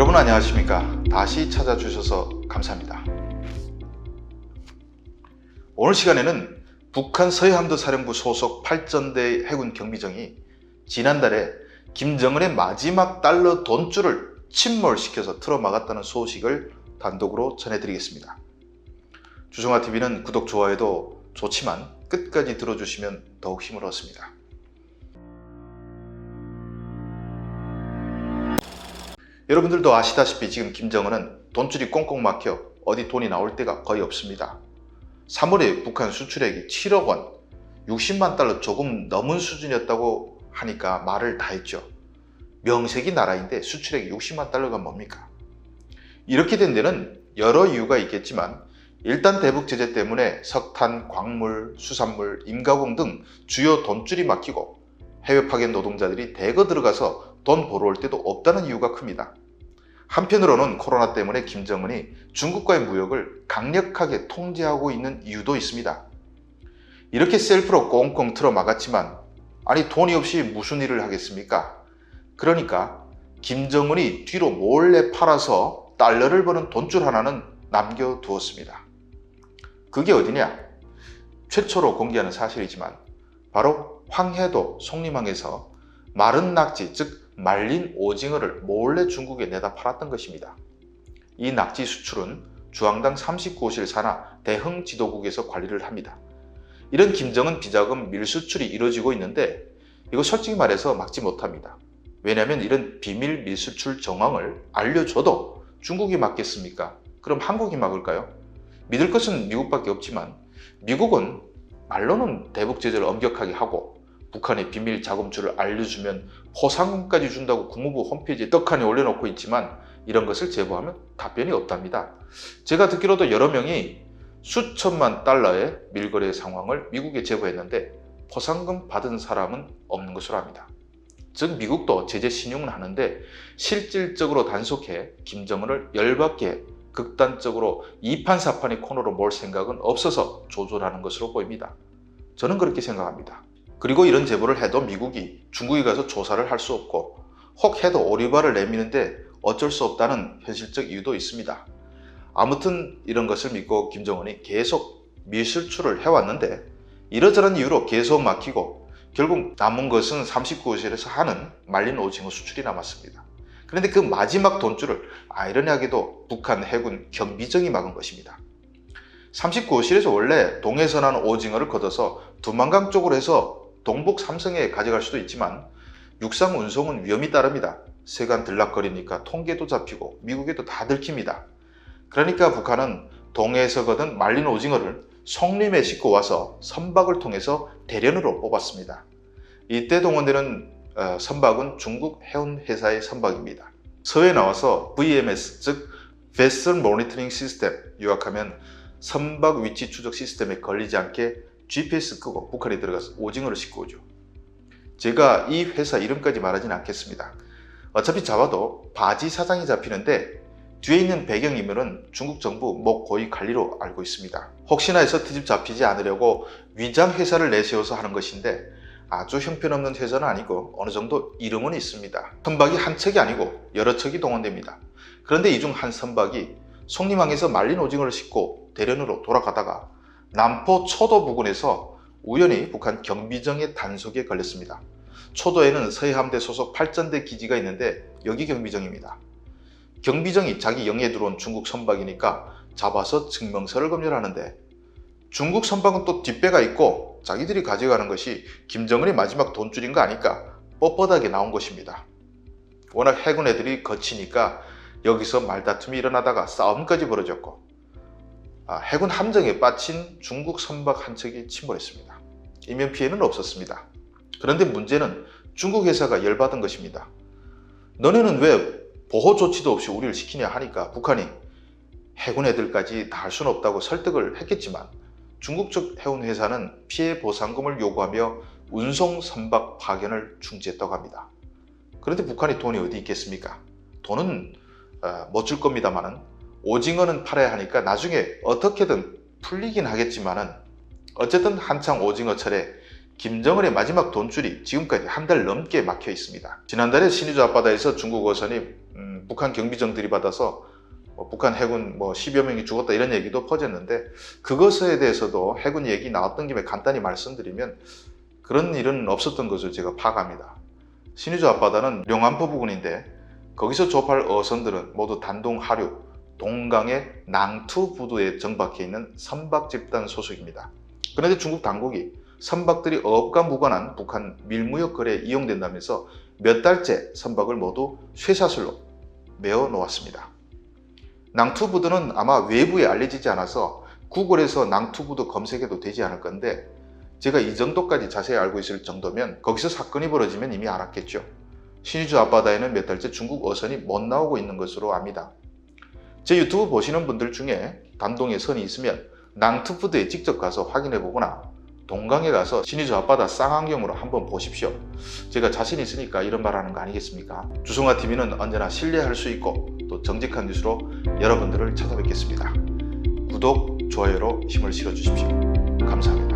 여러분 안녕하십니까? 다시 찾아주셔서 감사합니다. 오늘 시간에는 북한 서해함도 사령부 소속 8전대 해군 경비정이 지난달에 김정은의 마지막 달러 돈줄을 침몰시켜서 틀어막았다는 소식을 단독으로 전해드리겠습니다. 주성아TV는 구독, 좋아요도 좋지만 끝까지 들어주시면 더욱 힘을 얻습니다. 여러분들도 아시다시피 지금 김정은은 돈줄이 꽁꽁 막혀 어디 돈이 나올 데가 거의 없습니다. 3월에 북한 수출액이 7억 원, 60만 달러 조금 넘은 수준이었다고 하니까 말을 다 했죠. 명색이 나라인데 수출액이 60만 달러가 뭡니까? 이렇게 된 데는 여러 이유가 있겠지만 일단 대북 제재 때문에 석탄, 광물, 수산물, 임가공 등 주요 돈줄이 막히고 해외 파견 노동자들이 대거 들어가서 돈 벌어 올 때도 없다는 이유가 큽니다. 한편으로는 코로나 때문에 김정은이 중국과의 무역을 강력하게 통제하고 있는 이유도 있습니다. 이렇게 셀프로 꽁꽁 틀어 막았지만 아니 돈이 없이 무슨 일을 하겠습니까? 그러니까 김정은이 뒤로 몰래 팔아서 달러를 버는 돈줄 하나는 남겨두었습니다. 그게 어디냐? 최초로 공개하는 사실이지만 바로 황해도 송림항에서 마른 낙지, 즉 말린 오징어를 몰래 중국에 내다 팔았던 것입니다. 이 낙지 수출은 주황당 39호실 산하 대흥 지도국에서 관리를 합니다. 이런 김정은 비자금 밀수출이 이루어지고 있는데 이거 솔직히 말해서 막지 못합니다. 왜냐하면 이런 비밀 밀수출 정황을 알려줘도 중국이 막겠습니까? 그럼 한국이 막을까요? 믿을 것은 미국밖에 없지만 미국은 말로는 대북 제재를 엄격하게 하고 북한의 비밀 자금줄을 알려주면 포상금까지 준다고 국무부 홈페이지에 떡하니 올려놓고 있지만 이런 것을 제보하면 답변이 없답니다. 제가 듣기로도 여러 명이 수천만 달러의 밀거래 상황을 미국에 제보했는데 포상금 받은 사람은 없는 것으로 압니다. 즉 미국도 제재 신용은 하는데 실질적으로 단속해 김정은을 열받게 극단적으로 이판사판의 코너로 몰 생각은 없어서 조절하는 것으로 보입니다. 저는 그렇게 생각합니다. 그리고 이런 제보를 해도 미국이 중국에 가서 조사를 할 수 없고 혹 해도 오리발을 내미는데 어쩔 수 없다는 현실적 이유도 있습니다. 아무튼 이런 것을 믿고 김정은이 계속 밀수출을 해왔는데 이러저런 이유로 계속 막히고 결국 남은 것은 39호실에서 하는 말린 오징어 수출이 남았습니다. 그런데 그 마지막 돈줄을 아이러니하게도 북한 해군 경비정이 막은 것입니다. 39호실에서 원래 동해에서 나는 오징어를 걷어서 두만강 쪽으로 해서 동북 삼성에 가져갈 수도 있지만 육상 운송은 위험이 따릅니다. 세관 들락거리니까 통계도 잡히고 미국에도 다 들킵니다. 그러니까 북한은 동해에서 거둔 말린 오징어를 송림에 싣고 와서 선박을 통해서 대련으로 뽑았습니다. 이때 동원되는 선박은 중국 해운 회사의 선박입니다. 서해에 나와서 VMS 즉 Vessel Monitoring System, 요약하면 선박 위치 추적 시스템에 걸리지 않게 GPS 끄고 북한에 들어가서 오징어를 싣고 오죠. 제가 이 회사 이름까지 말하진 않겠습니다. 어차피 잡아도 바지 사장이 잡히는데 뒤에 있는 배경인물은 중국 정부 모 고위 관리로 알고 있습니다. 혹시나 해서 트집 잡히지 않으려고 위장 회사를 내세워서 하는 것인데 아주 형편없는 회사는 아니고 어느 정도 이름은 있습니다. 선박이 한 척이 아니고 여러 척이 동원됩니다. 그런데 이 중 한 선박이 송림항에서 말린 오징어를 싣고 대련으로 돌아가다가 남포 초도 부근에서 우연히 북한 경비정의 단속에 걸렸습니다. 초도에는 서해함대 소속 8전대 기지가 있는데 여기 경비정입니다. 경비정이 자기 영해에 들어온 중국 선박이니까 잡아서 증명서를 검열하는데 중국 선박은 또 뒷배가 있고 자기들이 가져가는 것이 김정은의 마지막 돈줄인 거 아니까 뻣뻣하게 나온 것입니다. 워낙 해군 애들이 거치니까 여기서 말다툼이 일어나다가 싸움까지 벌어졌고 해군 함정에 빠친 중국 선박 한 척이 침몰했습니다. 인명피해는 없었습니다. 그런데 문제는 중국 회사가 열받은 것입니다. 너네는 왜 보호 조치도 없이 우리를 시키냐 하니까 북한이 해군 애들까지 다 할 수는 없다고 설득을 했겠지만 중국 측 해운 회사는 피해 보상금을 요구하며 운송 선박 파견을 중지했다고 합니다. 그런데 북한이 돈이 어디 있겠습니까? 돈은 못 줄 겁니다만은 오징어는 팔아야 하니까 나중에 어떻게든 풀리긴 하겠지만은 어쨌든 한창 오징어철에 김정은의 마지막 돈줄이 지금까지 한 달 넘게 막혀 있습니다. 지난달에 신의주 앞바다에서 중국 어선이 북한 경비정 들이받아서 북한 해군 10여 명이 죽었다 이런 얘기도 퍼졌는데, 그것에 대해서도 해군 얘기 나왔던 김에 간단히 말씀드리면 그런 일은 없었던 것을 제가 파악합니다. 신의주 앞바다는 룡안포 부근인데 거기서 조업할 어선들은 모두 단동 하류, 동강의 낭투 부두에 정박해 있는 선박 집단 소속입니다. 그런데 중국 당국이 선박들이 어업과 무관한 북한 밀무역 거래에 이용된다면서 몇 달째 선박을 모두 쇠사슬로 메어 놓았습니다. 낭투부두는 아마 외부에 알려지지 않아서 구글에서 낭투부두 검색해도 되지 않을 건데, 제가 이 정도까지 자세히 알고 있을 정도면 거기서 사건이 벌어지면 이미 알았겠죠. 신의주 앞바다에는 몇 달째 중국 어선이 못 나오고 있는 것으로 압니다. 제 유튜브 보시는 분들 중에 단동에 선이 있으면 낭투부두에 직접 가서 확인해 보거나 동강에 가서 신의주 앞바다 쌍안경으로 한번 보십시오. 제가 자신 있으니까 이런 말 하는 거 아니겠습니까? 주성아TV는 언제나 신뢰할 수 있고 또 정직한 뉴스로 여러분들을 찾아뵙겠습니다. 구독, 좋아요로 힘을 실어주십시오. 감사합니다.